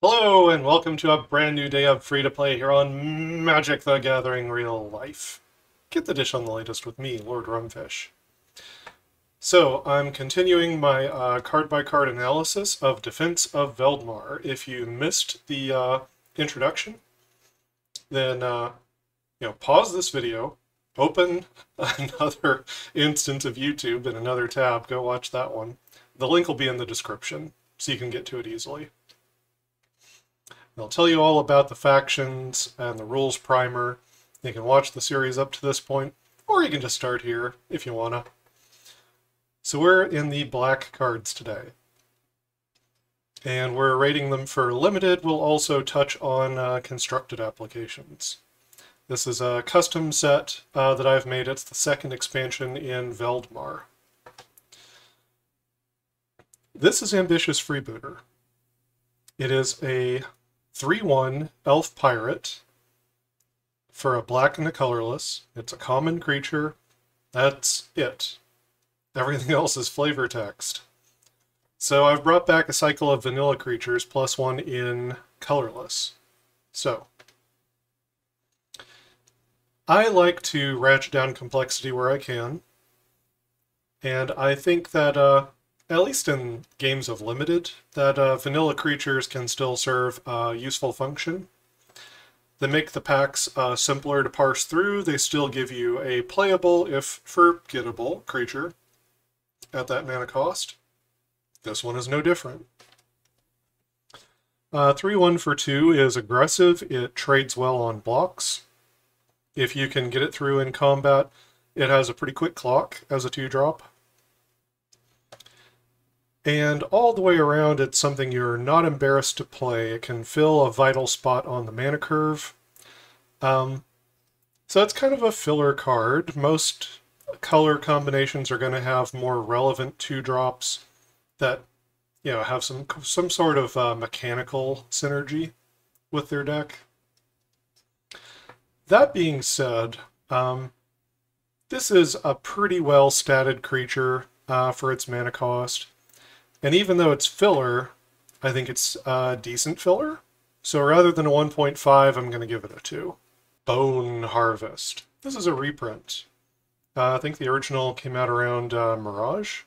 Hello and welcome to a brand new day of free-to-play here on Magic the Gathering Real Life. Get the dish on the latest with me, Lord Rumfish. So, I'm continuing my card-by-card analysis of Defense of Veldmar. If you missed the introduction, then pause this video, open another instance of YouTube in another tab, go watch that one. The link will be in the description, so you can get to it easily. They'll tell you all about the factions and the rules primer. You can watch the series up to this point, or you can just start here if you wanna. So we're in the black cards today. And we're rating them for limited. We'll also touch on constructed applications. This is a custom set that I've made. It's the second expansion in Veldmar. This is Ambitious Freebooter. It is a 3/1 Elf Pirate for a black and a colorless. It's a common creature. That's it. Everything else is flavor text. So I've brought back a cycle of vanilla creatures plus one in colorless. So I like to ratchet down complexity where I can. And I think that at least in games of limited, that vanilla creatures can still serve a useful function. They make the packs simpler to parse through. They still give you a playable, if forgettable, creature at that mana cost. This one is no different. 3/1 for 2 is aggressive. It trades well on blocks. If you can get it through in combat, it has a pretty quick clock as a 2-drop. And all the way around, it's something you're not embarrassed to play. It can fill a vital spot on the mana curve. So it's kind of a filler card. Most color combinations are going to have more relevant 2-drops that, have some sort of mechanical synergy with their deck. That being said, this is a pretty well statted creature for its mana cost. And even though it's filler, I think it's a decent filler. So rather than a 1.5, I'm going to give it a 2. Bone Harvest. This is a reprint. I think the original came out around Mirage.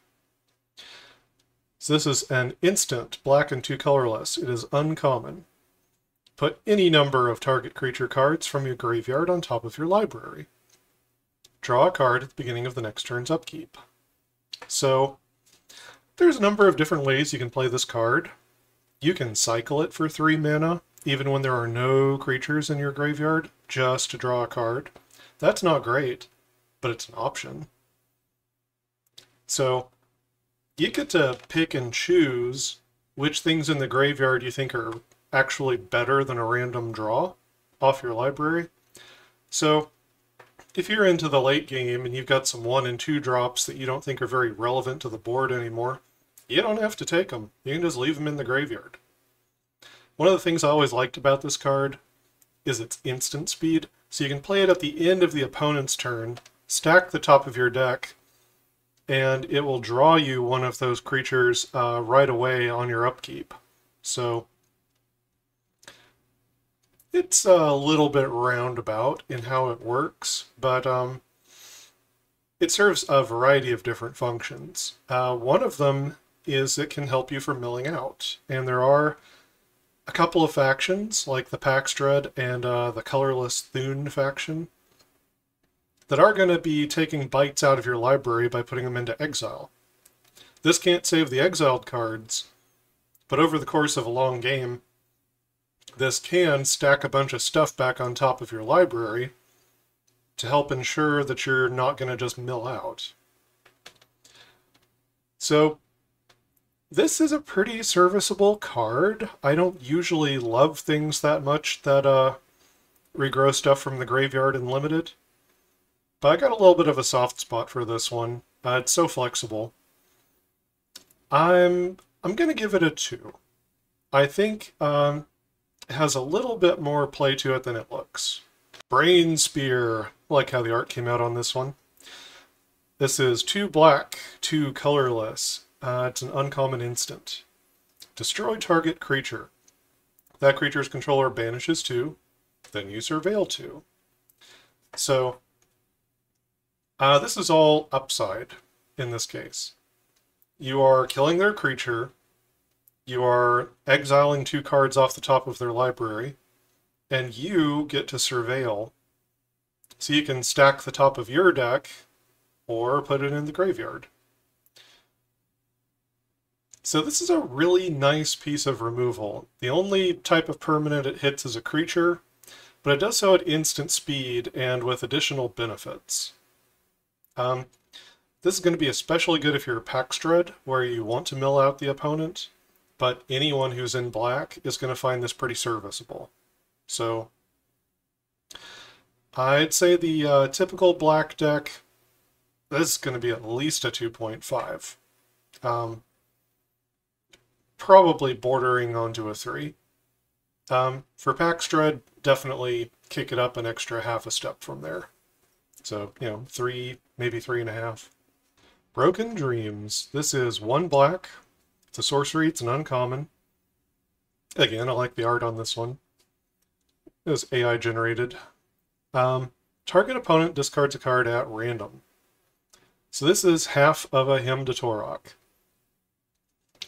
So this is an instant, black and 2 colorless. It is uncommon. Put any number of target creature cards from your graveyard on top of your library. Draw a card at the beginning of the next turn's upkeep. So there's a number of different ways you can play this card. You can cycle it for 3 mana, even when there are no creatures in your graveyard, just to draw a card. That's not great, but it's an option. So you get to pick and choose which things in the graveyard you think are actually better than a random draw off your library. So if you're into the late game and you've got some 1 and 2 drops that you don't think are very relevant to the board anymore, you don't have to take them. You can just leave them in the graveyard. One of the things I always liked about this card is its instant speed. So you can play it at the end of the opponent's turn, stack the top of your deck, and it will draw you one of those creatures right away on your upkeep. So it's a little bit roundabout in how it works, but it serves a variety of different functions. One of them is it can help you for milling out, and there are a couple of factions, like the Pax Dread and the Colorless Thune faction, that are going to be taking bites out of your library by putting them into exile. This can't save the exiled cards, but over the course of a long game, this can stack a bunch of stuff back on top of your library to help ensure that you're not going to just mill out. So this is a pretty serviceable card. I don't usually love things that much that regrow stuff from the graveyard in limited, but I got a little bit of a soft spot for this one. It's so flexible. I'm going to give it a 2. I think it has a little bit more play to it than it looks. Brain Spear. I like how the art came out on this one. This is 2 black, 2 colorless. It's an uncommon instant. Destroy target creature. that creature's controller banishes 2, then you surveil 2. So this is all upside in this case. You are killing their creature, you are exiling 2 cards off the top of their library, and you get to surveil. So you can stack the top of your deck or put it in the graveyard. So this is a really nice piece of removal. The only type of permanent it hits is a creature, but it does so at instant speed and with additional benefits. This is going to be especially good if you're a Pax Dread, where you want to mill out the opponent, but anyone who's in black is going to find this pretty serviceable. So I'd say the typical black deck, this is going to be at least a 2.5. Probably bordering onto a 3. For Pax Dread, definitely kick it up an extra half a step from there. So, 3, maybe 3.5. Broken Dreams. This is 1 black. It's a sorcery, it's an uncommon. Again, I like the art on this one. It was AI generated. Target opponent discards a card at random. So this is half of a Hymn to Torok.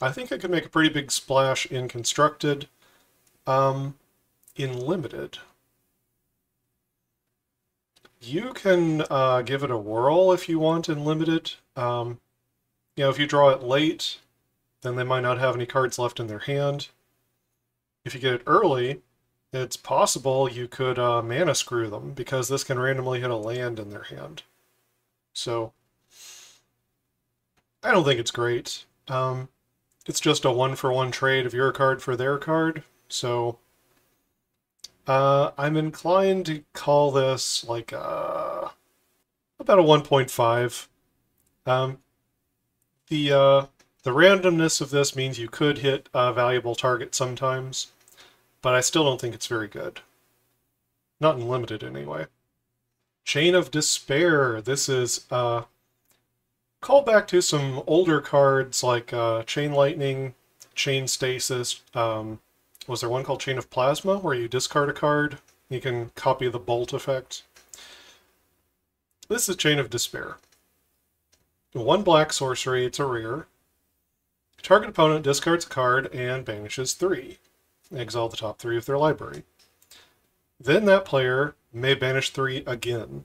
I think it could make a pretty big splash in Constructed. In Limited, you can give it a whirl if you want in Limited. If you draw it late, then they might not have any cards left in their hand. If you get it early, it's possible you could mana screw them, because this can randomly hit a land in their hand. So, I don't think it's great. It's just a 1-for-1 trade of your card for their card, so I'm inclined to call this like about a 1.5. The randomness of this means you could hit a valuable target sometimes, but I still don't think it's very good. Not in Limited, anyway. Chain of Despair. This is call back to some older cards like Chain Lightning, Chain Stasis. Was there one called Chain of Plasma, where you discard a card, you can copy the bolt effect? This is Chain of Despair. 1 black sorcery, it's a rare. Target opponent discards a card and banishes 3. Exile the top 3 of their library. Then that player may banish 3 again.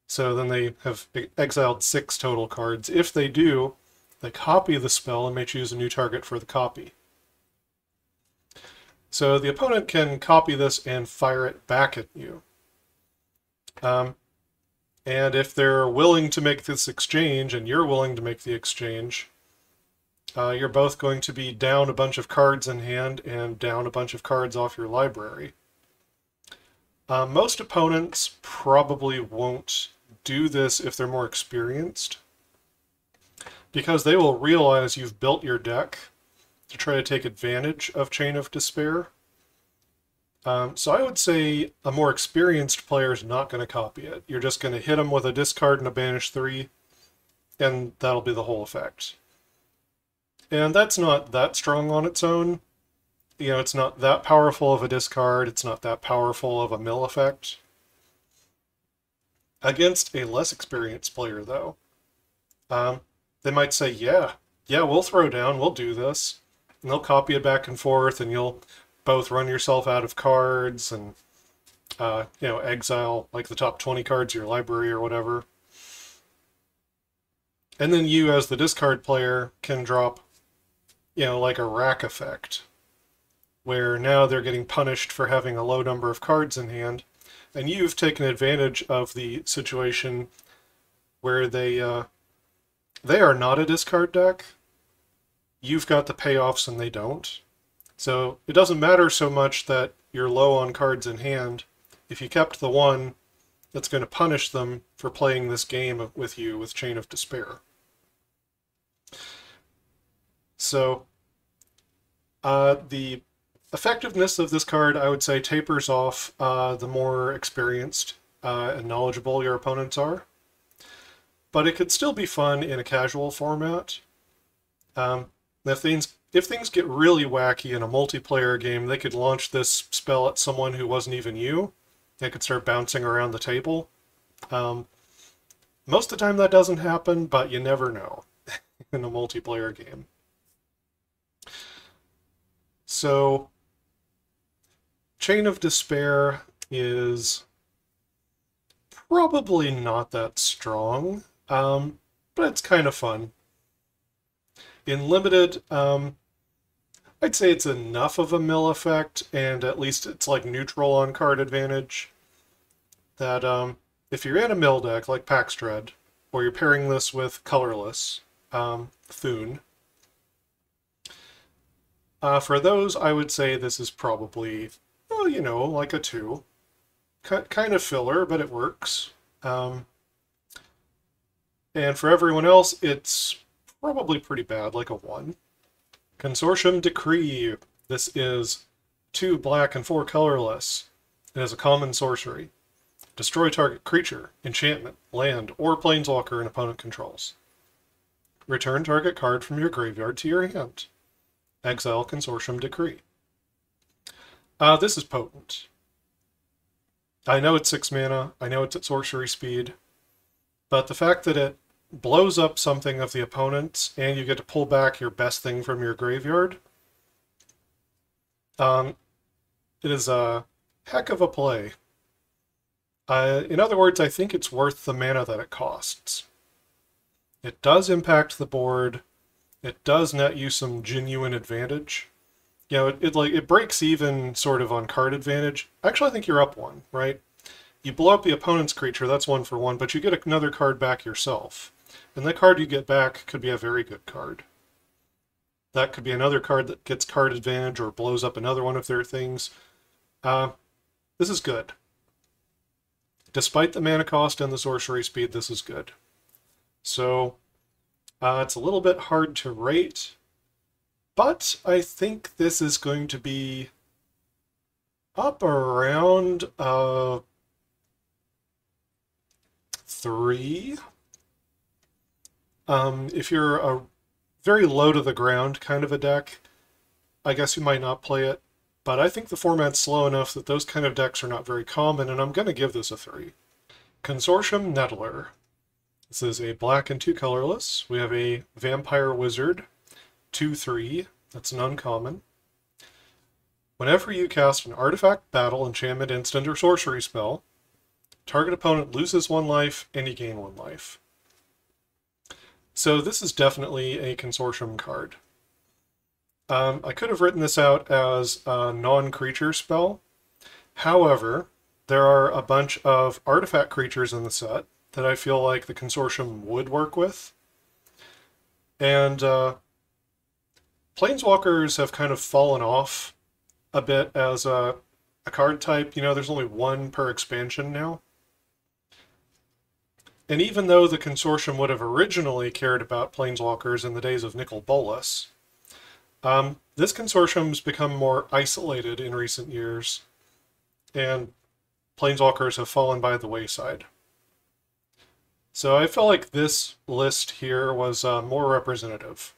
So then they have exiled 6 total cards. If they do, they copy the spell and may choose a new target for the copy. So the opponent can copy this and fire it back at you. And if they're willing to make this exchange, and you're willing to make the exchange, you're both going to be down a bunch of cards in hand and down a bunch of cards off your library. Most opponents probably won't do this if they're more experienced, because they will realize you've built your deck to try to take advantage of Chain of Despair. So I would say a more experienced player is not going to copy it. You're just going to hit them with a discard and a banish 3, and that'll be the whole effect. And that's not that strong on its own. It's not that powerful of a discard, it's not that powerful of a mill effect. Against a less experienced player, though, they might say, yeah, we'll throw down, we'll do this. And they'll copy it back and forth, and you'll both run yourself out of cards and, exile like the top 20 cards of your library or whatever. And then you, as the discard player, can drop, like a rack effect, where now they're getting punished for having a low number of cards in hand, and you've taken advantage of the situation where they are not a discard deck. You've got the payoffs and they don't. So it doesn't matter so much that you're low on cards in hand. If you kept the one, that's going to punish them for playing this game with you with Chain of Despair. So the effectiveness of this card, I would say, tapers off the more experienced and knowledgeable your opponents are. But it could still be fun in a casual format. If if things get really wacky in a multiplayer game, they could launch this spell at someone who wasn't even you. They could start bouncing around the table. Most of the time that doesn't happen, but you never know in a multiplayer game. So, Chain of Despair is probably not that strong, but it's kind of fun. In Limited, I'd say it's enough of a mill effect, and at least it's like neutral on card advantage, that if you're in a mill deck like Pax Dread, or you're pairing this with colorless, Thune, for those I would say this is probably, well, you know, like a 2. Kind of filler, but it works. And for everyone else, it's probably pretty bad, like a 1. Consortium Decree. This is 2 black and 4 colorless. It has a common sorcery. Destroy target creature, enchantment, land, or planeswalker an opponent controls. Return target card from your graveyard to your hand. Exile Consortium Decree. This is potent. I know it's 6 mana, I know it's at sorcery speed, but the fact that it blows up something of the opponent's and you get to pull back your best thing from your graveyard, it is a heck of a play. In other words, I think it's worth the mana that it costs. It does impact the board. It does net you some genuine advantage. You know, it breaks even sort of on card advantage. Actually, I think you're up 1, right? You blow up the opponent's creature, that's 1 for 1, but you get another card back yourself. And the card you get back could be a very good card. That could be another card that gets card advantage or blows up another one of their things. This is good. Despite the mana cost and the sorcery speed, this is good. So, it's a little bit hard to rate, but I think this is going to be up around 3. If you're a very low to the ground kind of a deck, I guess you might not play it, but I think the format's slow enough that those kind of decks are not very common, and I'm going to give this a 3. Consortium Nettler. This is a black and 2 colorless. We have a Vampire Wizard, 2/3. That's an uncommon. Whenever you cast an artifact, battle, enchantment, instant, or sorcery spell, target opponent loses 1 life and you gain 1 life. So this is definitely a Consortium card. I could have written this out as a non-creature spell. However, there are a bunch of artifact creatures in the set that I feel like the Consortium would work with. And Planeswalkers have kind of fallen off a bit as a card type. You know, there's only 1 per expansion now. And even though the Consortium would have originally cared about Planeswalkers in the days of Nicol Bolas, this Consortium's become more isolated in recent years, and Planeswalkers have fallen by the wayside. So I felt like this list here was more representative.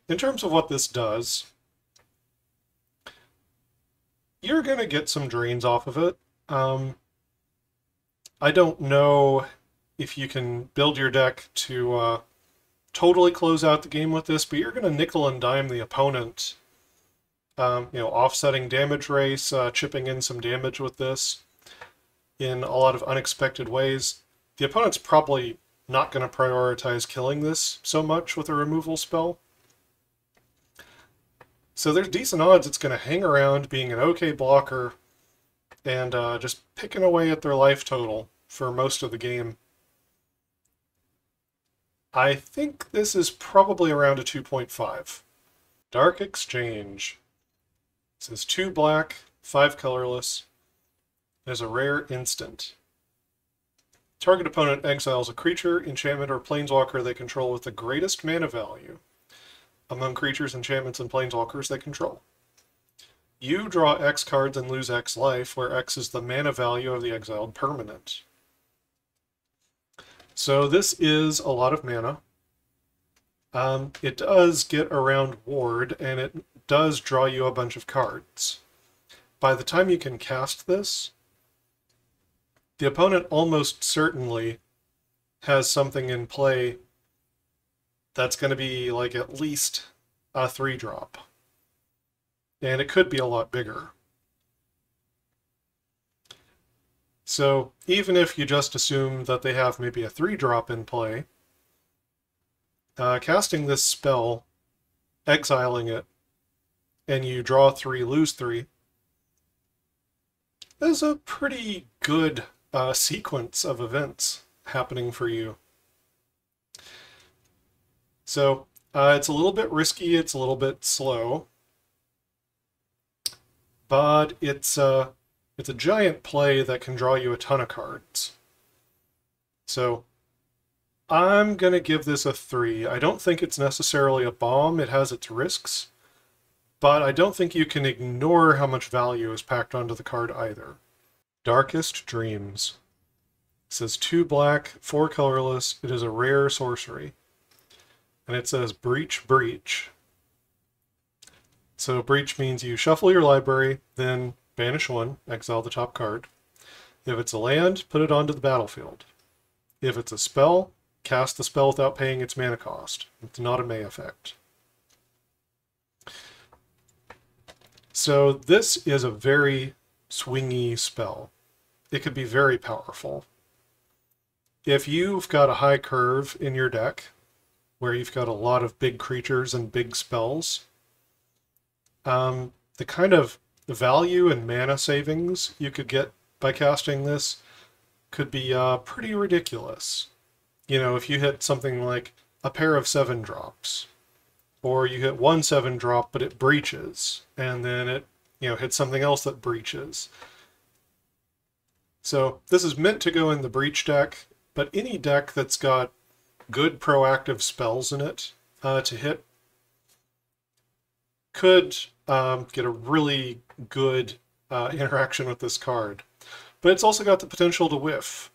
In terms of what this does, you're going to get some drains off of it. I don't know if you can build your deck to totally close out the game with this, but you're going to nickel and dime the opponent, you know, offsetting damage race, chipping in some damage with this in a lot of unexpected ways. The opponent's probably not going to prioritize killing this so much with a removal spell. So there's decent odds it's going to hang around being an okay blocker and just picking away at their life total for most of the game. I think this is probably around a 2.5. Dark Exchange. This is 2 black, 5 colorless. It is a rare instant. Target opponent exiles a creature, enchantment, or planeswalker they control with the greatest mana value among creatures, enchantments, and planeswalkers they control. You draw X cards and lose X life, where X is the mana value of the exiled permanent. So this is a lot of mana. It does get around Ward, and it does draw you a bunch of cards. By the time you can cast this, the opponent almost certainly has something in play that's going to be like at least a 3-drop. And it could be a lot bigger. So even if you just assume that they have maybe a 3-drop in play, casting this spell, exiling it, and you draw 3, lose 3, is a pretty good sequence of events happening for you. So it's a little bit risky, it's a little bit slow, but it's a giant play that can draw you a ton of cards. So I'm going to give this a 3. I don't think it's necessarily a bomb, it has its risks, but I don't think you can ignore how much value is packed onto the card either. Darkest Dreams. It says 2 black, 4 colorless, it is a rare sorcery. And it says Breach, Breach. So Breach means you shuffle your library, then banish 1, exile the top card. If it's a land, put it onto the battlefield. If it's a spell, cast the spell without paying its mana cost. It's not a May effect. So this is a very swingy spell. It could be very powerful. If you've got a high curve in your deck, where you've got a lot of big creatures and big spells, the kind of value and mana savings you could get by casting this could be pretty ridiculous. You know, if you hit something like a pair of 7-drops, or you hit 1 7-drop but it breaches, and then it, you know, hits something else that breaches. So this is meant to go in the breach deck, but any deck that's got good proactive spells in it to hit could get a really good interaction with this card. But it's also got the potential to whiff.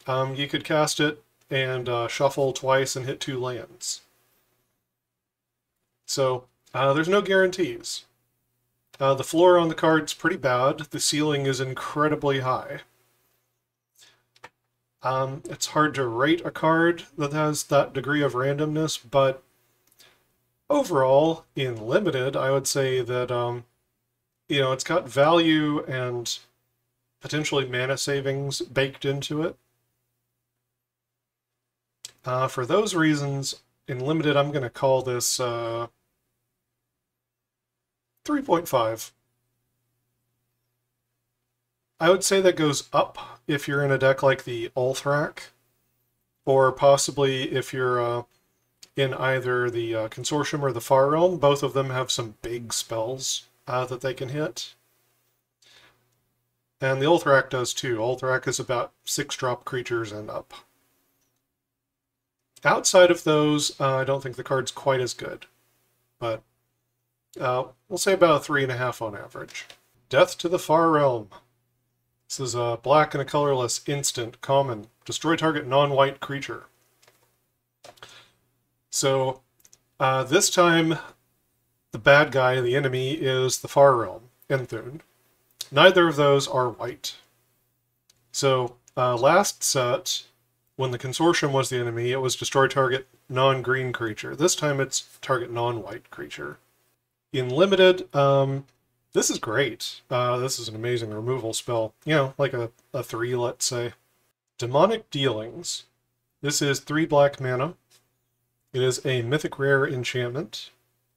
You could cast it and shuffle twice and hit 2 lands. So there's no guarantees. The floor on the card's pretty bad. The ceiling is incredibly high. It's hard to rate a card that has that degree of randomness, but overall, in Limited, I would say that, you know, it's got value and potentially mana savings baked into it. For those reasons, in Limited, I'm going to call this 3.5. I would say that goes up if you're in a deck like the Ulthrak, or possibly if you're in either the Consortium or the Far Realm. Both of them have some big spells that they can hit. And the Ulthrak does too. Ulthrak is about 6-drop creatures and up. Outside of those, I don't think the card's quite as good, but we'll say about a 3.5 on average. Death to the Far Realm. This is a black and a colorless instant, common. Destroy target non-white creature. So this time, the bad guy, the enemy, is the Far Realm, Enthune. Neither of those are white. So last set, when the Consortium was the enemy, it was destroy target non-green creature. This time it's target non-white creature. In Limited, this is great. This is an amazing removal spell. You know, like a 3, let's say. Demonic Dealings. This is 3 black mana. It is a mythic rare enchantment.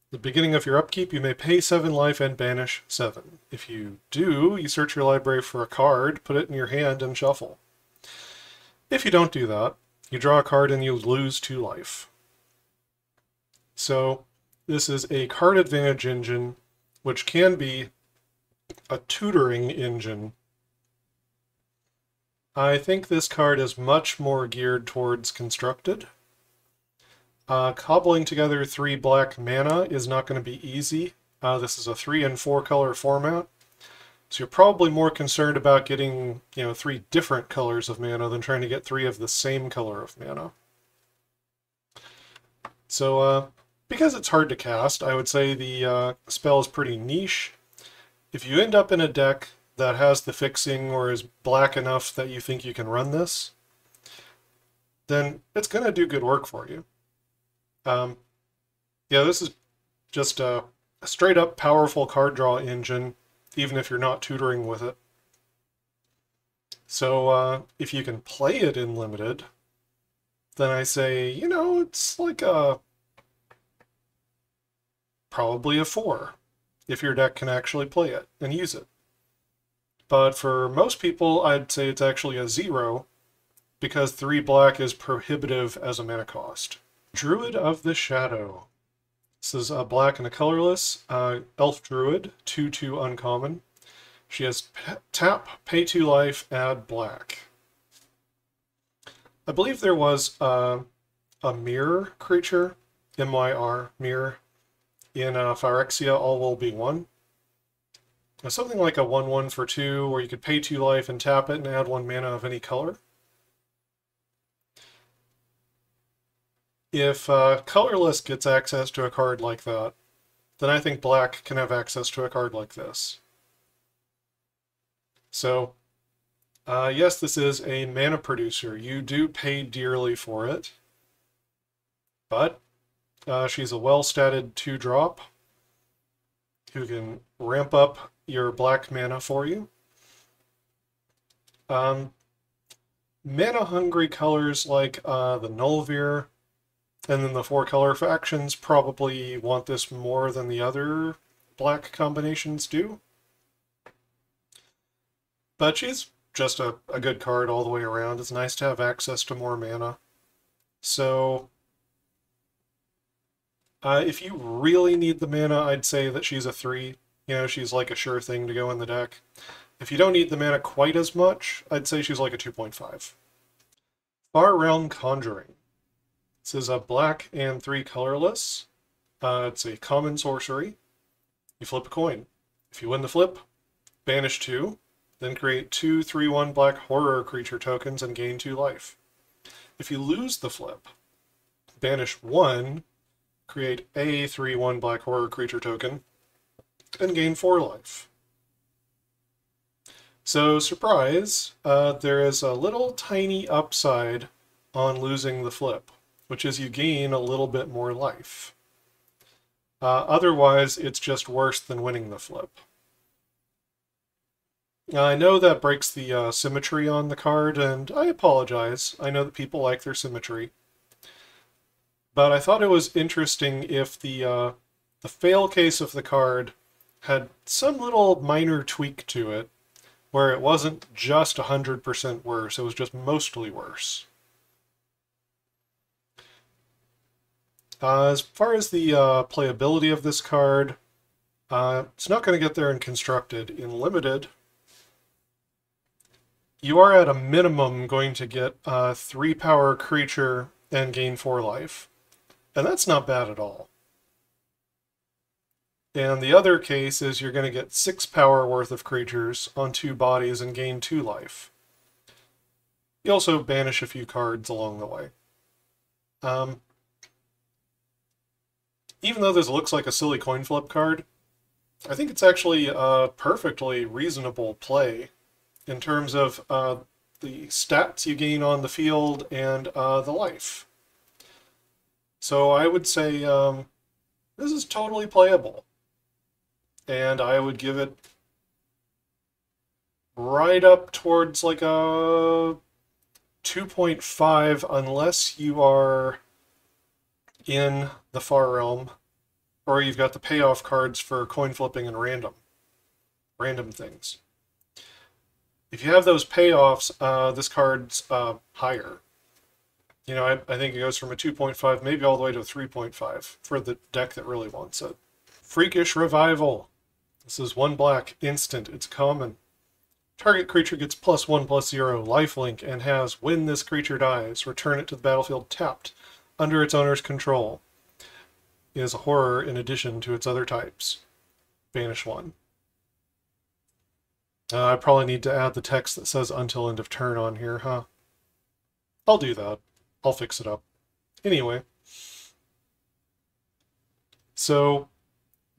At the beginning of your upkeep, you may pay 7 life and banish 7. If you do, you search your library for a card, put it in your hand, and shuffle. If you don't do that, you draw a card and you lose 2 life. So, this is a card advantage engine, which can be a tutoring engine. I think this card is much more geared towards constructed. Cobbling together 3 black mana is not going to be easy. This is a 3 and 4 color format, so you're probably more concerned about getting, you know, 3 different colors of mana than trying to get 3 of the same color of mana. So, because it's hard to cast, I would say the spell is pretty niche. If you end up in a deck that has the fixing or is black enough that you think you can run this, then it's going to do good work for you. Yeah, this is just a straight up powerful card draw engine, even if you're not tutoring with it. So if you can play it in limited, then I say, you know, it's like probably a 4 if your deck can actually play it and use it. But for most people, I'd say it's actually a 0 because 3 black is prohibitive as a mana cost. Druid of the Shadow. This is a black and a colorless elf druid, 2/2 uncommon. She has tap, pay 2 life, add black. I believe there was a mirror creature, MYR, mirror, in Phyrexia, all will be 1. Something like a 1/1 for 2, where you could pay 2 life and tap it and add 1 mana of any color. If colorless gets access to a card like that, then I think black can have access to a card like this. So, yes, this is a mana producer. You do pay dearly for it, but she's a well-statted 2-drop who can ramp up your black mana for you. Mana-hungry colors like the Nullveer and then the 4 color factions probably want this more than the other black combinations do. But she's just a good card all the way around. It's nice to have access to more mana. So if you really need the mana, I'd say that she's a 3. You know, she's like a sure thing to go in the deck. If you don't need the mana quite as much, I'd say she's like a 2.5. Far Realm Conjuring. This is a black and 3 colorless. It's a common sorcery. You flip a coin. If you win the flip, banish 2, then create 2 3/1 black horror creature tokens and gain 2 life. If you lose the flip, banish 1, create a 3/1 black horror creature token, and gain 4 life. So, surprise, there is a little tiny upside on losing the flip, which is you gain a little bit more life. Otherwise, it's just worse than winning the flip. I know that breaks the symmetry on the card, and I apologize. I know that people like their symmetry. But I thought it was interesting if the fail case of the card had some little minor tweak to it, where it wasn't just 100% worse, it was just mostly worse. As far as the playability of this card, it's not going to get there in Constructed. In Limited, you are at a minimum going to get a 3 power creature and gain 4 life. And that's not bad at all. And the other case is you're going to get 6 power worth of creatures on 2 bodies and gain 2 life. You also banish a few cards along the way. Even though this looks like a silly coin flip card, I think it's actually a perfectly reasonable play in terms of the stats you gain on the field and the life. So I would say this is totally playable. And I would give it right up towards like a 2.5 unless you are in the Far Realm or you've got the payoff cards for coin flipping and random things. If you have those payoffs, this card's higher. You know, I think it goes from a 2.5 maybe all the way to a 3.5 for the deck that really wants it. Freakish Revival. This is 1 black, instant, it's common. Target creature gets +1/+0 lifelink and has, when this creature dies, return it to the battlefield tapped, under its owner's control. It is a horror in addition to its other types. Banish 1. I probably need to add the text that says until end of turn on here, huh? I'll do that. I'll fix it up. Anyway. So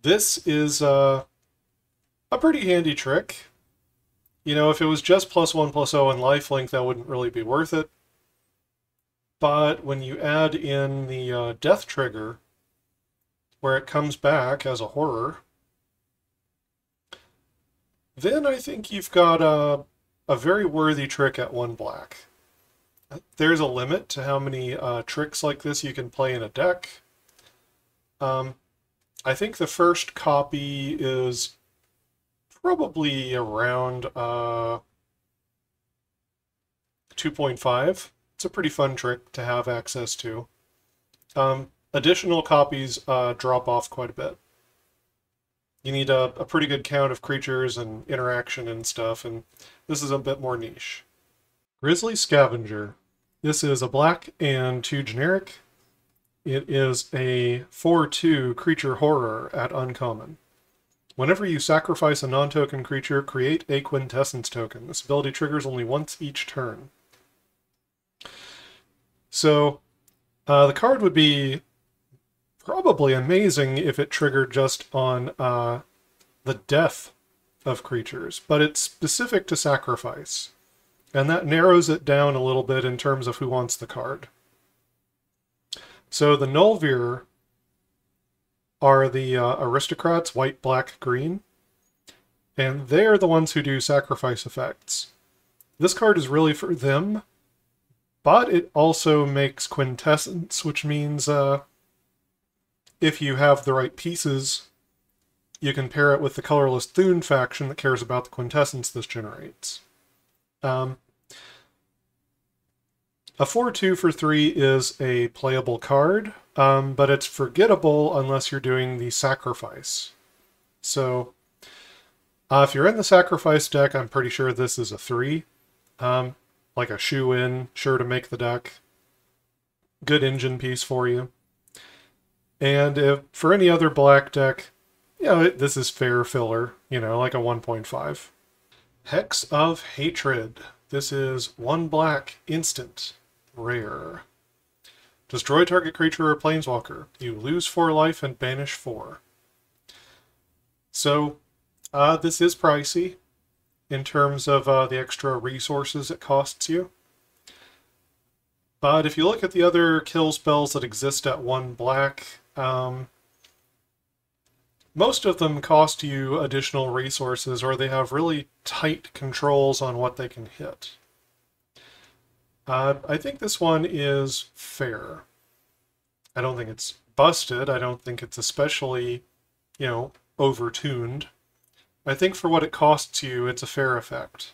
this is a pretty handy trick. You know, if it was just +1/+0 and lifelink, that wouldn't really be worth it. But when you add in the death trigger, where it comes back as a horror, then I think you've got a very worthy trick at 1 black. There's a limit to how many tricks like this you can play in a deck. I think the first copy is probably around 2.5. It's a pretty fun trick to have access to. Additional copies drop off quite a bit. You need a pretty good count of creatures and interaction and stuff, and this is a bit more niche. Grizzly Scavenger. This is a black and 2 generic. It is a 4/2 creature horror at uncommon. Whenever you sacrifice a non-token creature, create a quintessence token. This ability triggers only once each turn. So, the card would be probably amazing if it triggered just on the death of creatures, but it's specific to sacrifice. And that narrows it down a little bit in terms of who wants the card. So the Nullveer are the aristocrats, white, black, green, and they're the ones who do sacrifice effects. This card is really for them, but it also makes quintessence, which means if you have the right pieces, you can pair it with the colorless Thune faction that cares about the quintessence this generates. A 4/2 for 3 is a playable card, but it's forgettable unless you're doing the sacrifice. So if you're in the sacrifice deck, I'm pretty sure this is a 3. Like a shoe-in, sure to make the deck. Good engine piece for you. And if, for any other black deck, you know, this is fair filler, you know, like a 1.5. Hex of Hatred. This is 1 black, instant, rare. Destroy target creature or planeswalker. You lose 4 life and banish 4. So, this is pricey in terms of the extra resources it costs you. But if you look at the other kill spells that exist at 1 black, most of them cost you additional resources, or they have really tight controls on what they can hit. I think this one is fair. I don't think it's busted. I don't think it's especially, you know, overtuned. I think for what it costs you, it's a fair effect.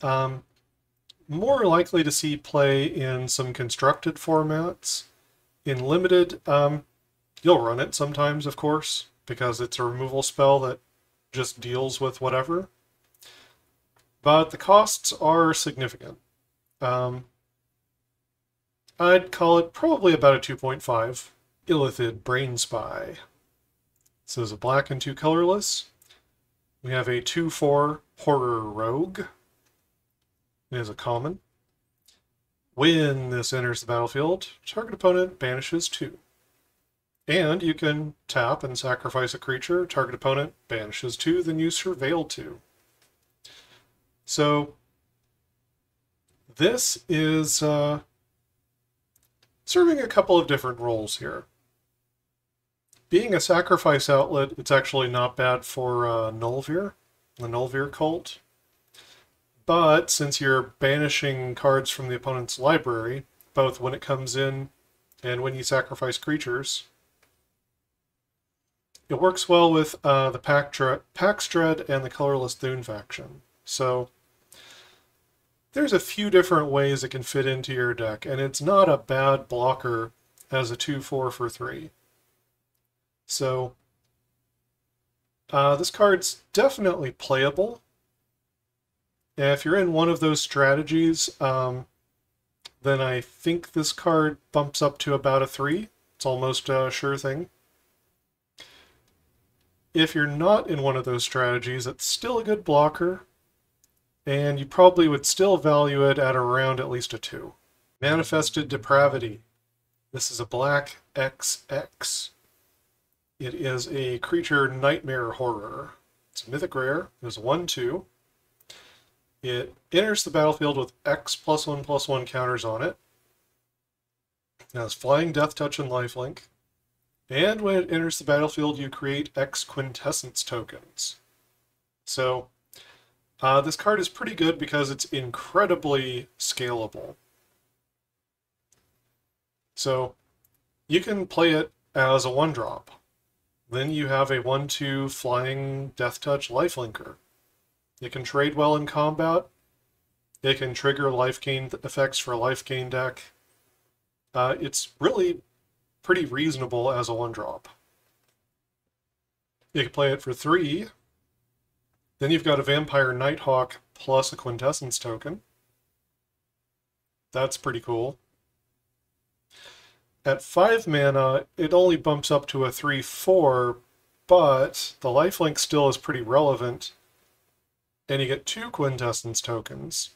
More likely to see play in some constructed formats. In limited, you'll run it sometimes, of course, because it's a removal spell that just deals with whatever. But the costs are significant. I'd call it probably about a 2.5. Illithid Brain Spy. This is a black and 2 colorless. We have a 2/4 Horror Rogue. It is a common. When this enters the battlefield, target opponent banishes 2. And you can tap and sacrifice a creature, target opponent banishes 2, then you surveil 2. So this is serving a couple of different roles here. Being a sacrifice outlet, it's actually not bad for Nullveer, the Nullveer cult. But since you're banishing cards from the opponent's library, both when it comes in and when you sacrifice creatures, it works well with the Pax Dread and the colorless Thune faction. So there's a few different ways it can fit into your deck, and it's not a bad blocker as a 2/4 for 3. So this card's definitely playable. And if you're in one of those strategies, then I think this card bumps up to about a 3. It's almost a sure thing. If you're not in one of those strategies, it's still a good blocker, and you probably would still value it at around at least a 2. Manifested Depravity. This is a black XX. It is a creature nightmare horror. It's a mythic rare. It is a 1/2. It enters the battlefield with X+1/+1 counters on it. It has flying, death touch, and lifelink. And when it enters the battlefield, you create X quintessence tokens. So this card is pretty good because it's incredibly scalable. So you can play it as a 1-drop. Then you have a 1/2 flying death touch lifelinker. It can trade well in combat. It can trigger life gain effects for a life gain deck. It's really pretty reasonable as a 1-drop. You can play it for 3. Then you've got a Vampire Nighthawk plus a Quintessence token. That's pretty cool. At 5 mana, it only bumps up to a 3/4, but the lifelink still is pretty relevant, and you get 2 Quintessence tokens.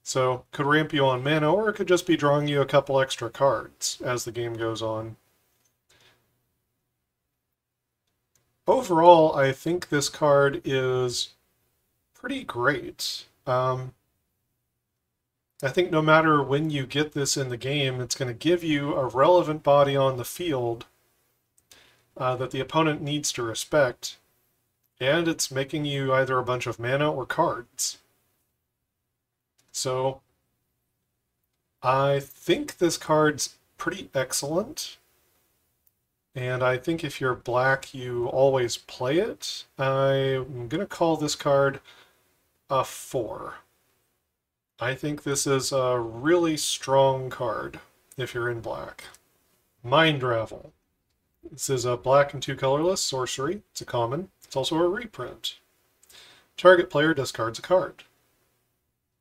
So, could ramp you on mana, or it could just be drawing you a couple extra cards as the game goes on. Overall, I think this card is pretty great. I think no matter when you get this in the game, it's going to give you a relevant body on the field that the opponent needs to respect, and it's making you either a bunch of mana or cards. So I think this card's pretty excellent, and I think if you're black, you always play it. I'm going to call this card a 4. I think this is a really strong card if you're in black. Mind Ravel. This is a black and 2 colorless sorcery. It's a common. It's also a reprint. Target player discards a card.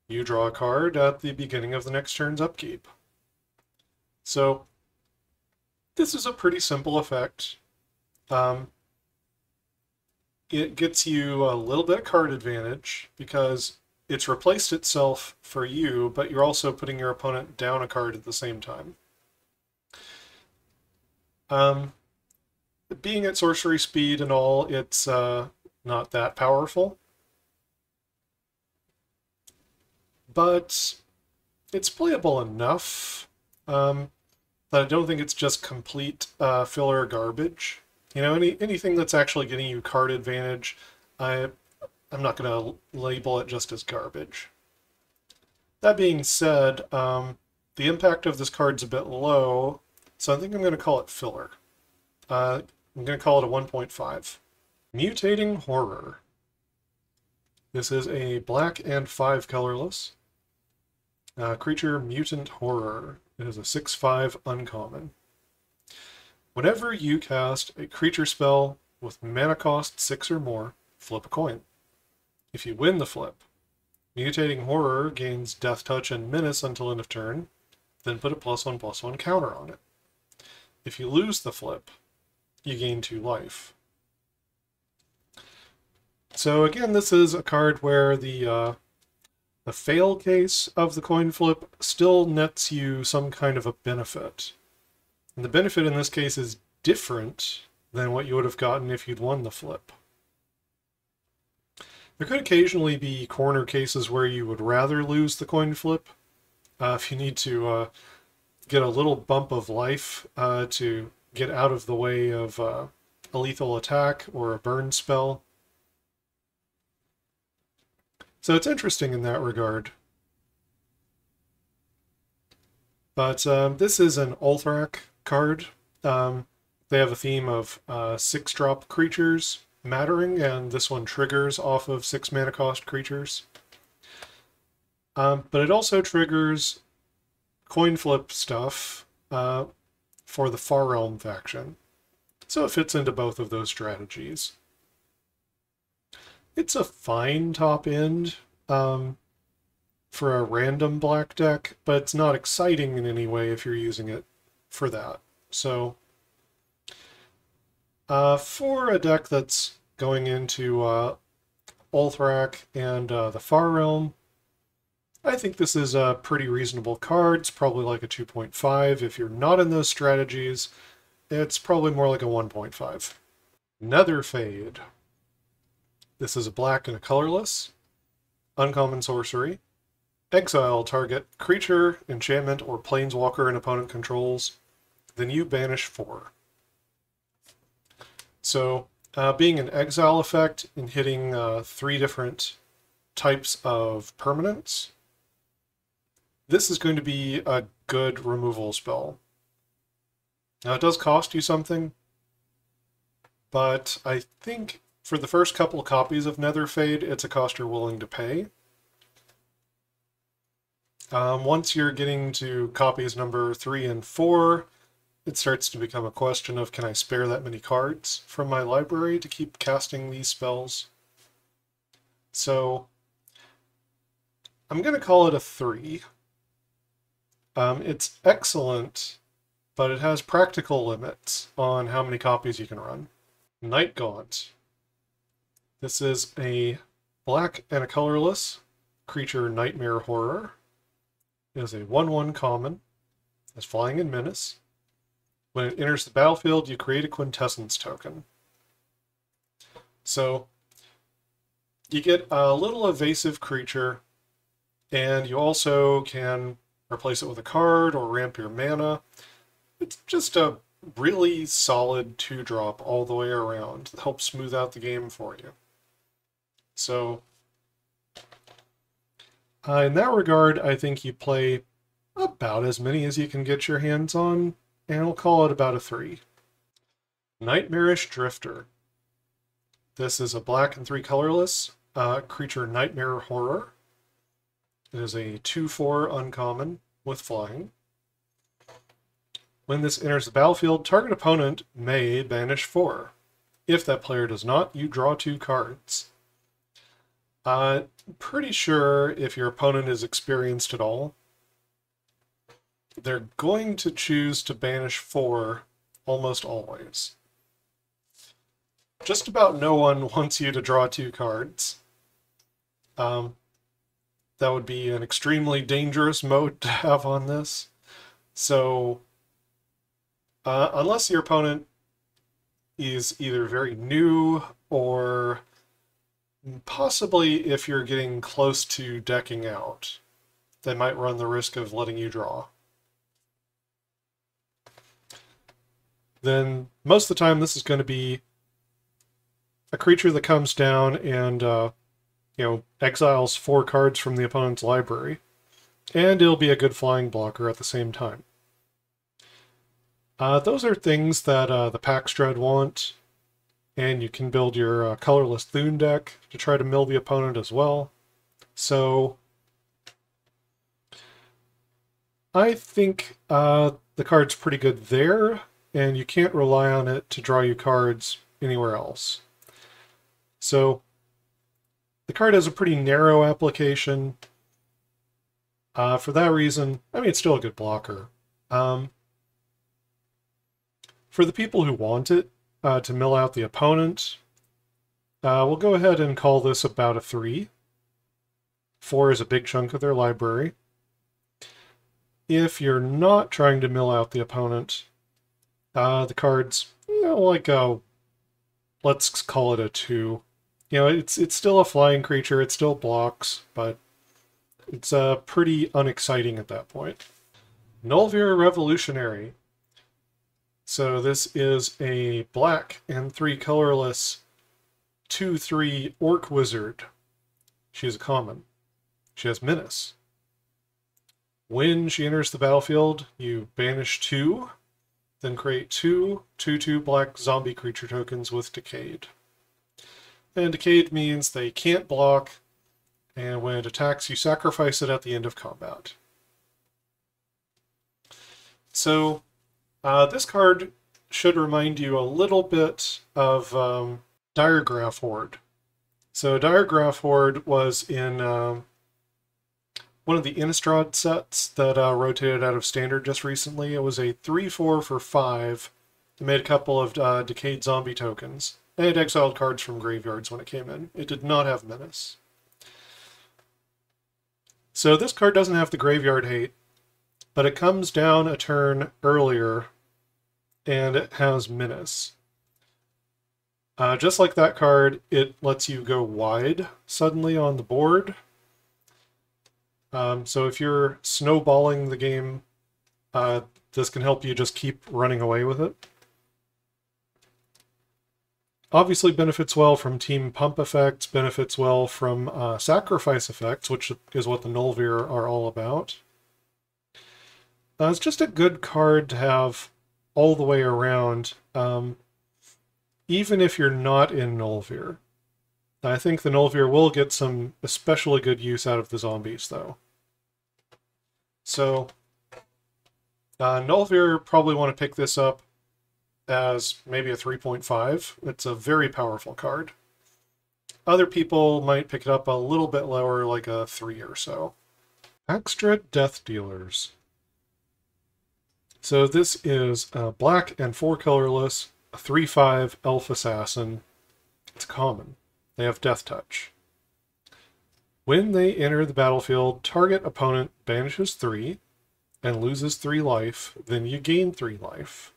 You draw a card at the beginning of the next turn's upkeep. So, this is a pretty simple effect. It gets you a little bit of card advantage because it's replaced itself for you, but you're also putting your opponent down a card at the same time. Being at sorcery speed and all, it's not that powerful. But it's playable enough that I don't think it's just complete filler garbage. You know, anything that's actually getting you card advantage, I'm not going to label it just as garbage. That being said, the impact of this card's a bit low, so I think I'm going to call it filler. I'm going to call it a 1.5. Mutating Horror. This is a black and 5 colorless. Creature Mutant Horror. It is a 6/5 uncommon. Whenever you cast a creature spell with mana cost 6 or more, flip a coin. If you win the flip, Mutating Horror gains Death Touch and Menace until end of turn, then put a +1/+1 counter on it. If you lose the flip, you gain 2 life. So again, this is a card where the fail case of the coin flip still nets you some kind of a benefit. And the benefit in this case is different than what you would have gotten if you'd won the flip. There could occasionally be corner cases where you would rather lose the coin flip. If you need to get a little bump of life to get out of the way of a lethal attack or a burn spell. So it's interesting in that regard. But this is an Ulthrak card. They have a theme of 6-drop creatures mattering, and this one triggers off of 6 mana cost creatures. But it also triggers coin flip stuff for the Far Realm faction. So it fits into both of those strategies. It's a fine top end for a random black deck, but it's not exciting in any way if you're using it for that. So for a deck that's going into Ulthrak and the Far Realm, I think this is a pretty reasonable card. It's probably like a 2.5. If you're not in those strategies, it's probably more like a 1.5. Nether Fade. This is a black and a colorless. Uncommon sorcery. Exile target creature, enchantment, or planeswalker an opponent controls. Then you banish 4. So, being an exile effect and hitting 3 different types of permanents, this is going to be a good removal spell. Now, it does cost you something, but I think for the first couple of copies of Nether Fade, it's a cost you're willing to pay. Once you're getting to copies number 3 and 4, it starts to become a question of, can I spare that many cards from my library to keep casting these spells? So I'm going to call it a 3. It's excellent, but it has practical limits on how many copies you can run. Night Gaunt. This is a black and a colorless creature nightmare horror. It is a 1/1 common. It's flying in menace. When it enters the battlefield, you create a quintessence token. So you get a little evasive creature, and you also can replace it with a card or ramp your mana. It's just a really solid 2-drop all the way around. It helps smooth out the game for you. So in that regard, I think you play about as many as you can get your hands on, and I'll call it about a 3. Nightmarish Drifter. This is a black and 3 colorless creature nightmare horror. It is a 2/4 uncommon with flying. When this enters the battlefield, target opponent may banish 4. If that player does not, you draw 2 cards. Pretty sure if your opponent is experienced at all, they're going to choose to banish 4 almost always. Just about no one wants you to draw 2 cards. That would be an extremely dangerous mode to have on this. So, unless your opponent is either very new or possibly if you're getting close to decking out, they might run the risk of letting you draw. Then most of the time this is going to be a creature that comes down and exiles 4 cards from the opponent's library, and it'll be a good flying blocker at the same time. Those are things that the Pax Dread want, and you can build your colorless Thune deck to try to mill the opponent as well. So I think the card's pretty good there, and you can't rely on it to draw you cards anywhere else. So the card has a pretty narrow application. For that reason, I mean, it's still a good blocker. For the people who want it to mill out the opponent, we'll go ahead and call this about a 3. 4 is a big chunk of their library. If you're not trying to mill out the opponent, the card's, let's call it a 2. It's still a flying creature, it still blocks, but it's pretty unexciting at that point. Nullvir Revolutionary. So this is a black and 3 colorless 2/3 Orc Wizard. She's a common. She has menace. When she enters the battlefield, you banish 2, then create 2 2/2 black zombie creature tokens with Decayed. And Decayed means they can't block, and when it attacks, you sacrifice it at the end of combat. So, this card should remind you a little bit of Diregraph Horde. So Diregraph Horde was in one of the Innistrad sets that rotated out of Standard just recently. It was a 3/4 for 5. It made a couple of Decayed Zombie tokens. And it exiled cards from graveyards when it came in. It did not have Menace. So this card doesn't have the graveyard hate, but it comes down a turn earlier, and it has Menace. Just like that card, it lets you go wide suddenly on the board. So if you're snowballing the game, this can help you just keep running away with it. Obviously benefits well from team pump effects, benefits well from sacrifice effects, which is what the Nulvir are all about. It's just a good card to have all the way around, even if you're not in Nulvir. I think the Nulvir will get some especially good use out of the zombies, though. So, Nulvir probably want to pick this up as maybe a 3.5. It's a very powerful card. Other people might pick it up a little bit lower, like a 3 or so. Extra Death Dealers. So this is black and 4 colorless, a 3/5 elf assassin. It's common. They have Death Touch. When they enter the battlefield, target opponent banishes 3 and loses 3 life, then you gain 3 life.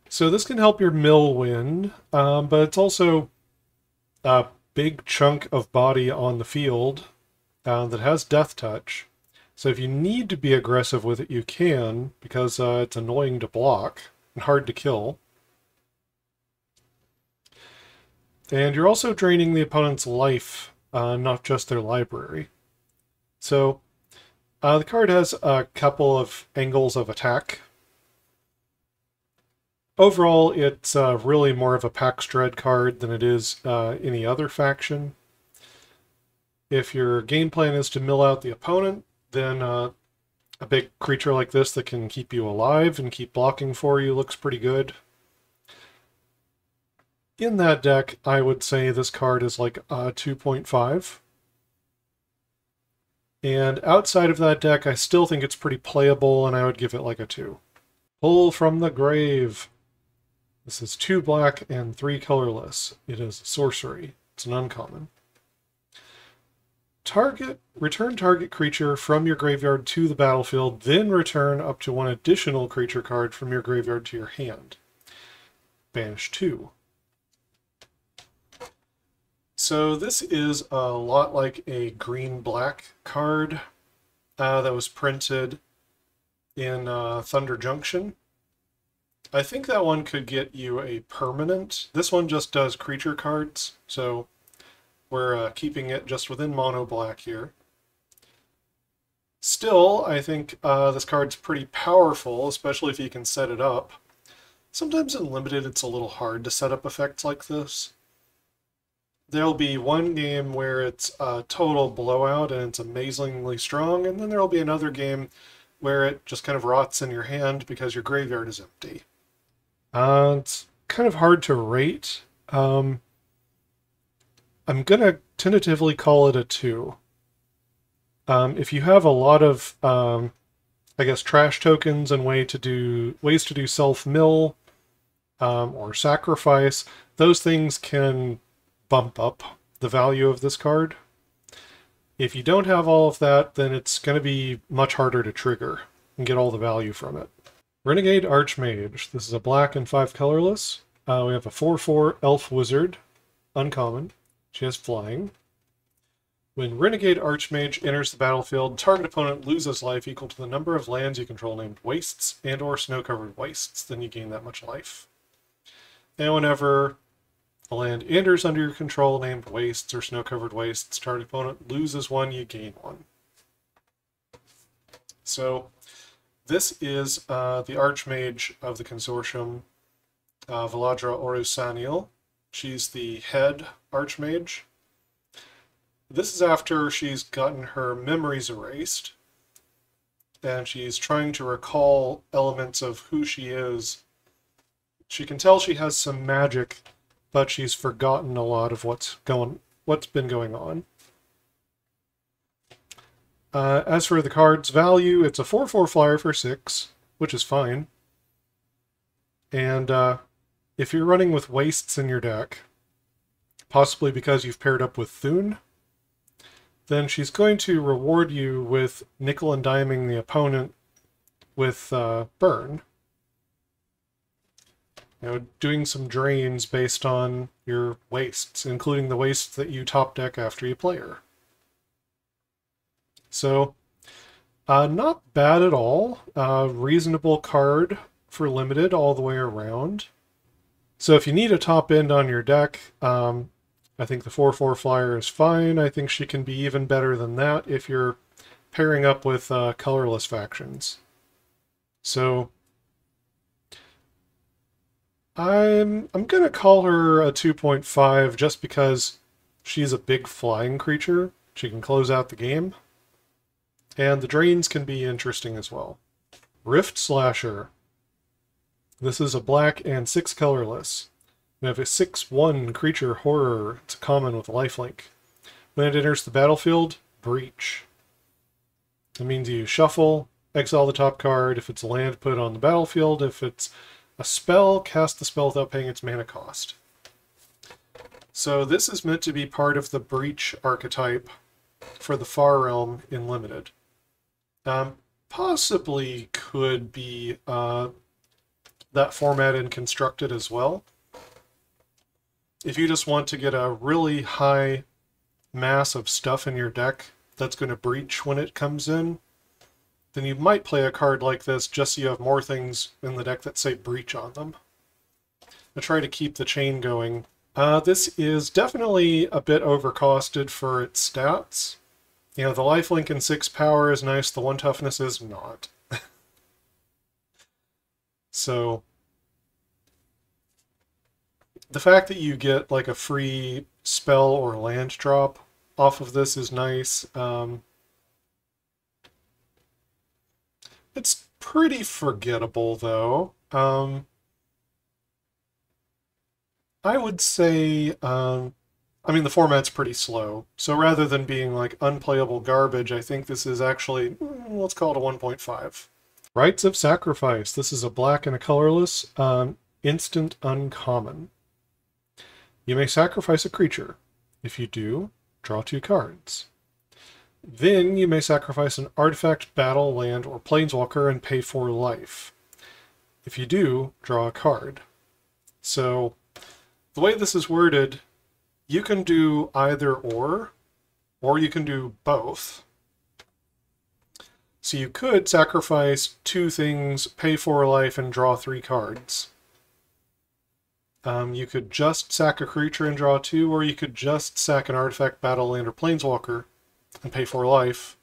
So this can help your mill win, but it's also a big chunk of body on the field that has Death Touch. So if you need to be aggressive with it, you can, because it's annoying to block and hard to kill. And you're also draining the opponent's life, not just their library. So the card has a couple of angles of attack. Overall, it's really more of a Pax Dread card than it is any other faction. If your game plan is to mill out the opponent, then a big creature like this that can keep you alive and keep blocking for you looks pretty good. In that deck, I would say this card is like a 2.5. And outside of that deck, I still think it's pretty playable, and I would give it like a 2. Pull from the Grave. This is 2 black and 3 colorless. It is sorcery. It's an uncommon. Return target creature from your graveyard to the battlefield, then return up to 1 additional creature card from your graveyard to your hand. Banish 2. So this is a lot like a green-black card that was printed in Thunder Junction. I think that one could get you a permanent. This one just does creature cards, so we're keeping it just within mono black here. Still, I think this card's pretty powerful, especially if you can set it up. Sometimes in Limited it's a little hard to set up effects like this. There'll be one game where it's a total blowout and it's amazingly strong, and then there'll be another game where it just kind of rots in your hand because your graveyard is empty. It's kind of hard to rate. I'm going to tentatively call it a 2. If you have a lot of, I guess, trash tokens and ways to do self-mill or sacrifice, those things can bump up the value of this card. If you don't have all of that, then it's going to be much harder to trigger and get all the value from it. Renegade Archmage. This is a black and 5 colorless. We have a 4/4 elf wizard, uncommon. She has flying. When Renegade Archmage enters the battlefield, target opponent loses life equal to the number of lands you control named Wastes and or Snow-Covered Wastes. Then you gain that much life. And whenever a land enters under your control named Wastes or Snow-Covered Wastes, target opponent loses 1, you gain 1. So this is the Archmage of the Consortium, Valadra Orusaniel. She's the head Archmage. This is after she's gotten her memories erased, and she's trying to recall elements of who she is. She can tell she has some magic, but she's forgotten a lot of what's been going on. As for the card's value, it's a 4/4 flyer for 6, which is fine. And if you're running with Wastes in your deck, possibly because you've paired up with Thune, then she's going to reward you with nickel and diming the opponent with burn. You know, doing some drains based on your wastes, including the wastes that you top deck after you play her. So, not bad at all. Reasonable card for limited all the way around. So if you need a top end on your deck, I think the 4/4 flyer is fine. I think she can be even better than that if you're pairing up with colorless factions. So I'm gonna call her a 2.5 just because she's a big flying creature. She can close out the game. And the drains can be interesting as well. Rift Slasher. This is a black and 6 colorless. We have a 6/1 creature horror. It's a common with lifelink. When it enters the battlefield, breach. That means you shuffle, exile the top card. If it's a land, put it on the battlefield. If it's a spell, cast the spell without paying its mana cost. So this is meant to be part of the breach archetype for the Far Realm in Limited. Possibly could be that format in Constructed as well. If you just want to get a really high mass of stuff in your deck that's going to breach when it comes in, then you might play a card like this just so you have more things in the deck that say breach on them. I try to keep the chain going. This is definitely a bit overcosted for its stats. You know, the lifelink and 6 power is nice, the 1 toughness is not. So the fact that you get like a free spell or land drop off of this is nice. It's pretty forgettable though. I would say, I mean, the format's pretty slow. So rather than being like unplayable garbage, I think this is actually, let's call it a 1.5. Rites of Sacrifice. This is a black and a colorless, instant uncommon. You may sacrifice a creature. If you do, draw 2 cards. Then you may sacrifice an artifact, battle, land, or planeswalker and pay 4 life. If you do, draw a card. So the way this is worded, you can do either or you can do both. So you could sacrifice 2 things, pay 4 life, and draw 3 cards. You could just sack a creature and draw 2, or you could just sack an artifact, battle, land, or planeswalker and pay 4 life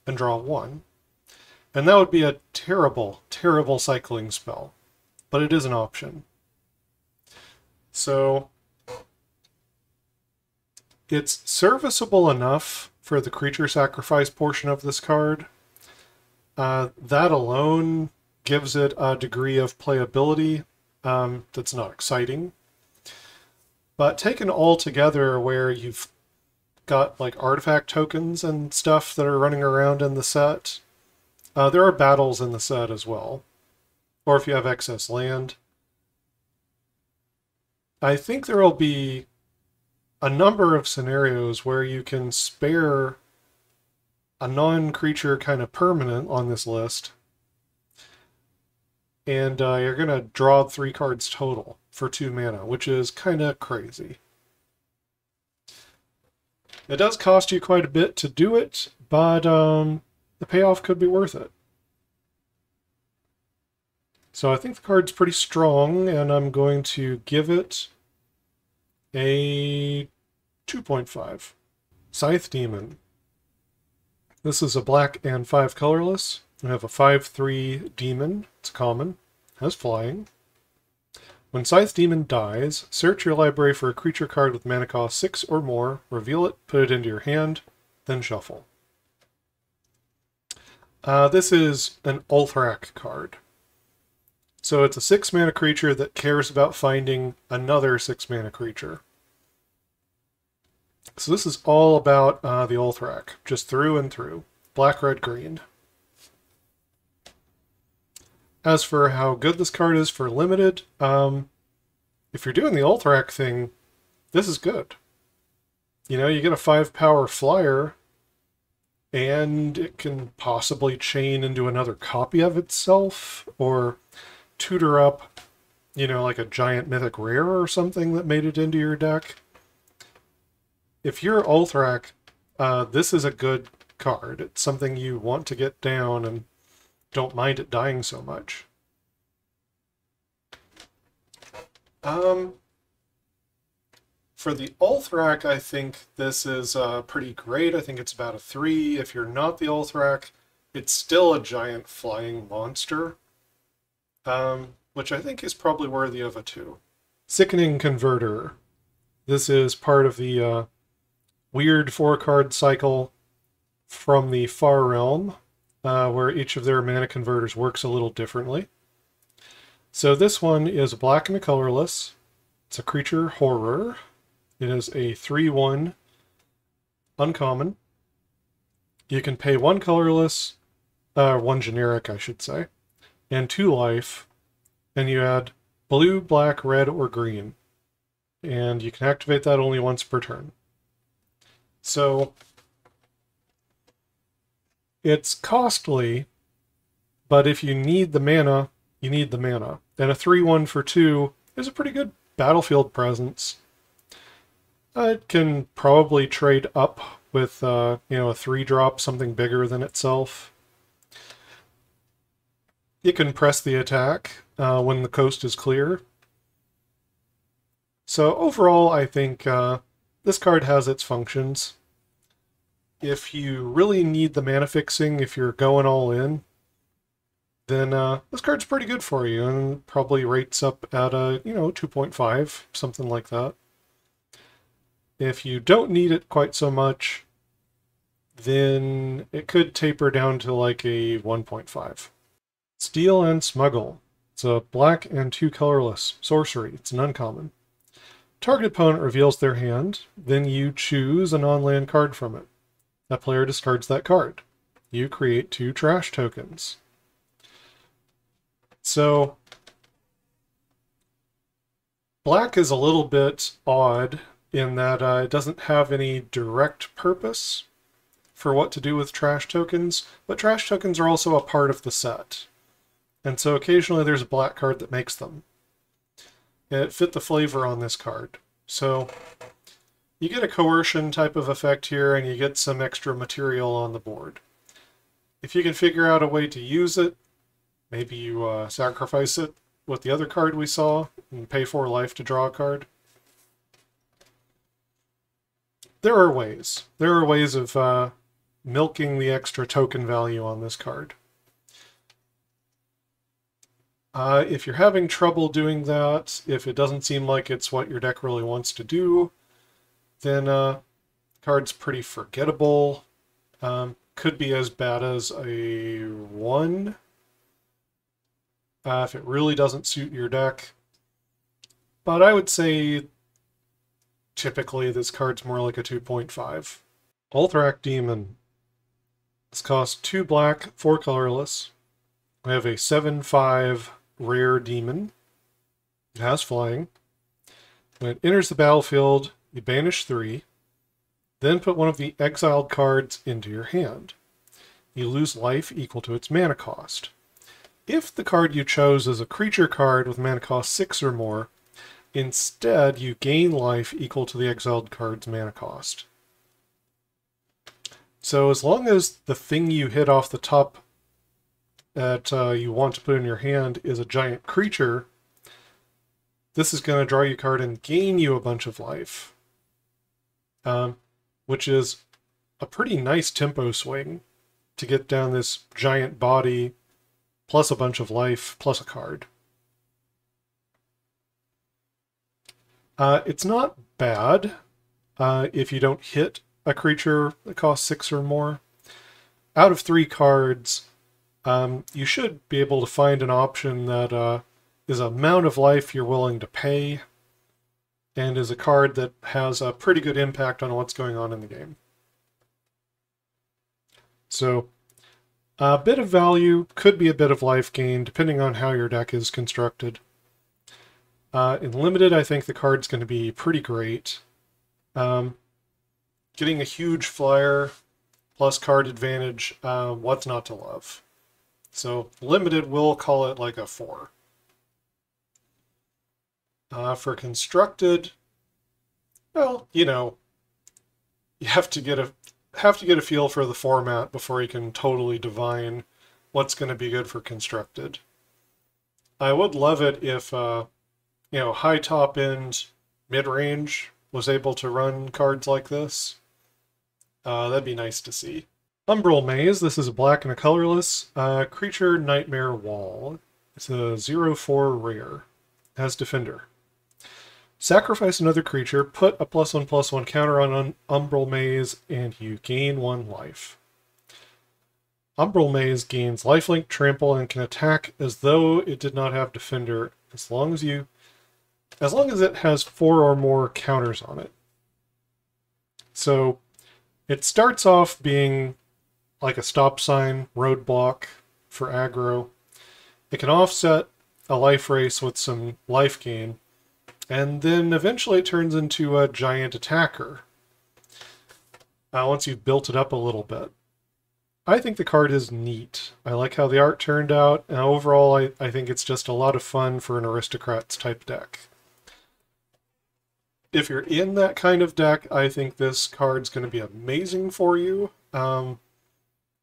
and draw 1. And that would be a terrible, terrible cycling spell. But it is an option. So it's serviceable enough for the creature sacrifice portion of this card. That alone gives it a degree of playability that's not exciting. But taken all together, where you've got like artifact tokens and stuff that are running around in the set, there are battles in the set as well. Or if you have excess land. I think there will be a number of scenarios where you can spare a non-creature kind of permanent on this list, and you're going to draw 3 cards total for 2 mana, which is kind of crazy. It does cost you quite a bit to do it, but the payoff could be worth it. So I think the card's pretty strong, and I'm going to give it a 2.5. Scythe Demon. This is a black and 5 colorless. We have a 5/3 demon. It's common. Has flying. When Scythe Demon dies, search your library for a creature card with mana cost 6 or more, reveal it, put it into your hand, then shuffle. This is an Ulthrak card. So it's a 6 mana creature that cares about finding another 6 mana creature. So this is all about the Ulthrak, just through and through. Black, red, green. As for how good this card is for limited, if you're doing the Ulthrak thing, this is good. You know, you get a 5 power flyer and it can possibly chain into another copy of itself, or tutor up, you know, like a giant mythic rare or something that made it into your deck. If you're Ulthrak, this is a good card. It's something you want to get down and don't mind it dying so much. For the Ulthrak, I think this is pretty great. I think it's about a 3. If you're not the Ulthrak, it's still a giant flying monster, which I think is probably worthy of a 2. Sickening Converter. This is part of the weird 4-card cycle from the Far Realm, where each of their mana converters works a little differently. So this one is black and a colorless. It's a creature horror. It is a 3/1 uncommon. You can pay 1 colorless, 1 generic, I should say, and 2 life, and you add blue, black, red, or green. And you can activate that only once per turn. So it's costly, but if you need the mana, you need the mana. And a 3/1 for 2 is a pretty good battlefield presence. It can probably trade up with, you know, a 3-drop, something bigger than itself. You can press the attack when the coast is clear. So overall, I think this card has its functions. If you really need the mana fixing, if you're going all in, then this card's pretty good for you, and probably rates up at a, you know, 2.5, something like that. If you don't need it quite so much, then it could taper down to like a 1.5. Steal and Smuggle. It's a black and 2 colorless sorcery. It's an uncommon. Target opponent reveals their hand, then you choose a non-land card from it. That player discards that card. You create 2 trash tokens. So black is a little bit odd in that it doesn't have any direct purpose for what to do with trash tokens, but trash tokens are also a part of the set. And so occasionally there's a black card that makes them. It fit the flavor on this card. So you get a coercion type of effect here, and you get some extra material on the board. If you can figure out a way to use it, maybe you sacrifice it with the other card we saw and pay 4 life to draw a card. There are ways. There are ways of milking the extra token value on this card. If you're having trouble doing that, if it doesn't seem like it's what your deck really wants to do, then the card's pretty forgettable. Could be as bad as a 1 if it really doesn't suit your deck. But I would say typically this card's more like a 2.5. Ulthrak Demon. This costs 2 black, 4 colorless. We have a 7/5 rare demon. It has flying. When it enters the battlefield, you banish 3, then put one of the exiled cards into your hand. You lose life equal to its mana cost. If the card you chose is a creature card with mana cost 6 or more, instead you gain life equal to the exiled card's mana cost. So as long as the thing you hit off the top that you want to put in your hand is a giant creature, this is going to draw you a card and gain you a bunch of life. Which is a pretty nice tempo swing to get down this giant body, plus a bunch of life, plus a card. It's not bad if you don't hit a creature that costs 6 or more. Out of 3 cards, you should be able to find an option that is an amount of life you're willing to pay, and is a card that has a pretty good impact on what's going on in the game. So a bit of value, could be a bit of life gain, depending on how your deck is constructed. In Limited, I think the card's going to be pretty great. Getting a huge flyer plus card advantage, what's not to love? So limited, we'll call it like a 4. For constructed, well, you know, you have to get a feel for the format before you can totally divine what's going to be good for constructed. I would love it if you know, high top end, mid range was able to run cards like this. That'd be nice to see. Umbral Maze. This is a black and a colorless creature nightmare wall. It's a 0/4 rare. Has defender. Sacrifice another creature, put a +1/+1 counter on Umbral Maze, and you gain 1 life. Umbral Maze gains lifelink, trample, and can attack as though it did not have defender, as long as it has 4 or more counters on it. So it starts off being like a stop sign, roadblock for aggro. It can offset a life race with some life gain, and then eventually it turns into a giant attacker once you've built it up a little bit. I think the card is neat. I like how the art turned out, and overall I think it's just a lot of fun for an Aristocrats type deck. If you're in that kind of deck, I think this card's going to be amazing for you.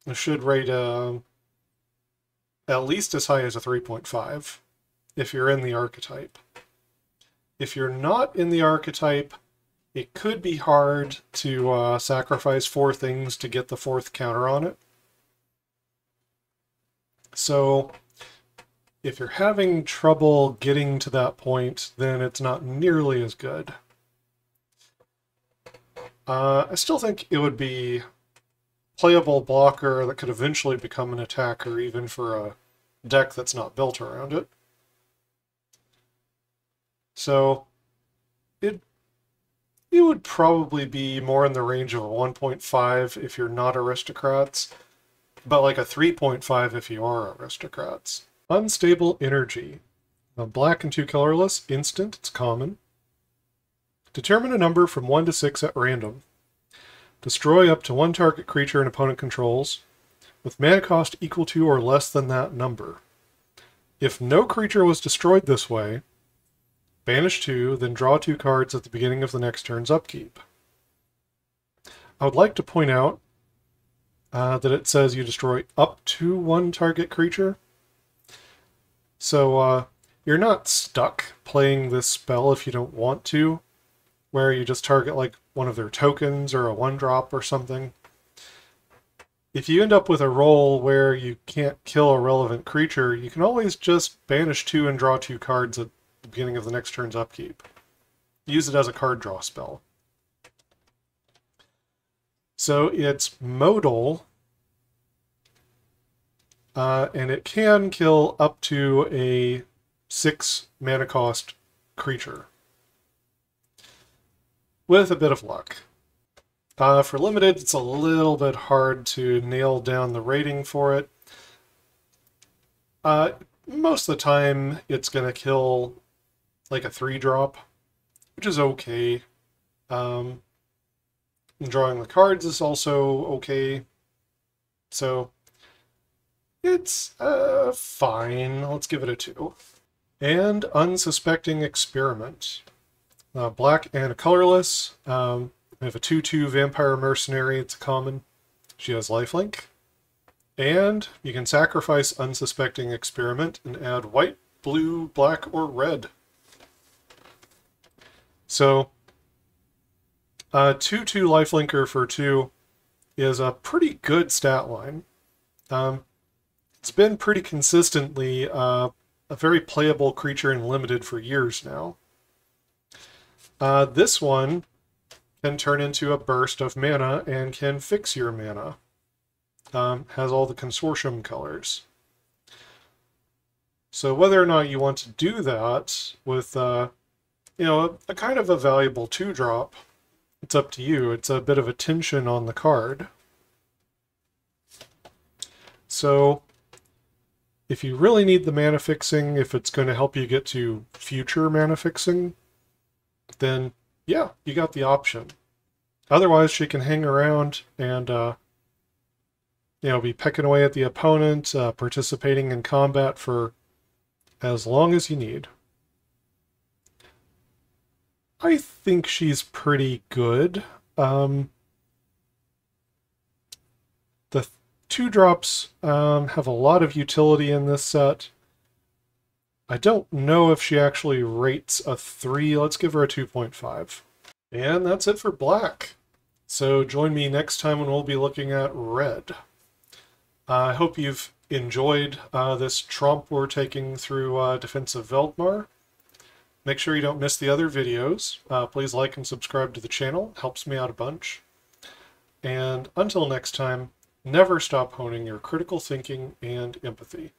It should rate at least as high as a 3.5 if you're in the archetype. If you're not in the archetype, it could be hard to sacrifice 4 things to get the 4th counter on it. So if you're having trouble getting to that point, then it's not nearly as good. I still think it would be playable blocker that could eventually become an attacker, even for a deck that's not built around it. So it would probably be more in the range of a 1.5 if you're not Aristocrats, but like a 3.5 if you are Aristocrats. Unstable Energy. A black and 2 colorless, instant, it's common. Determine a number from 1 to 6 at random. Destroy up to 1 target creature an opponent controls, with mana cost equal to or less than that number. If no creature was destroyed this way, banish 2, then draw 2 cards at the beginning of the next turn's upkeep. I would like to point out that it says you destroy up to 1 target creature. So you're not stuck playing this spell if you don't want to, where you just target like one of their tokens or a 1-drop or something. If you end up with a roll where you can't kill a relevant creature, you can always just banish 2 and draw 2 cards at the beginning of the next turn's upkeep. Use it as a card draw spell. So it's modal, and it can kill up to a 6 mana cost creature, with a bit of luck. For limited, it's a little bit hard to nail down the rating for it. Most of the time, it's going to kill like a 3-drop, which is okay. Drawing the cards is also okay. So it's fine. Let's give it a 2. And Unsuspecting Experiment. Black and a colorless. We have a 2/2 Vampire Mercenary. It's a common. She has lifelink. And you can sacrifice Unsuspecting Experiment and add white, blue, black, or red. So 2/2 lifelinker for 2 is a pretty good stat line. It's been pretty consistently a very playable creature in limited for years now. This one can turn into a burst of mana and can fix your mana. Has all the consortium colors. So whether or not you want to do that with, you know, a kind of a valuable 2-drop, it's up to you. It's a bit of a tension on the card. So if you really need the mana fixing, if it's going to help you get to future mana fixing, then yeah, you got the option. Otherwise, she can hang around and be pecking away at the opponent, participating in combat for as long as you need. I think she's pretty good. The 2-drops have a lot of utility in this set. I don't know if she actually rates a 3. Let's give her a 2.5. And that's it for black. So join me next time when we'll be looking at red. I hope you've enjoyed this tromp we're taking through Defensive Veldmar. Make sure you don't miss the other videos. Please like and subscribe to the channel. It helps me out a bunch. And until next time, never stop honing your critical thinking and empathy.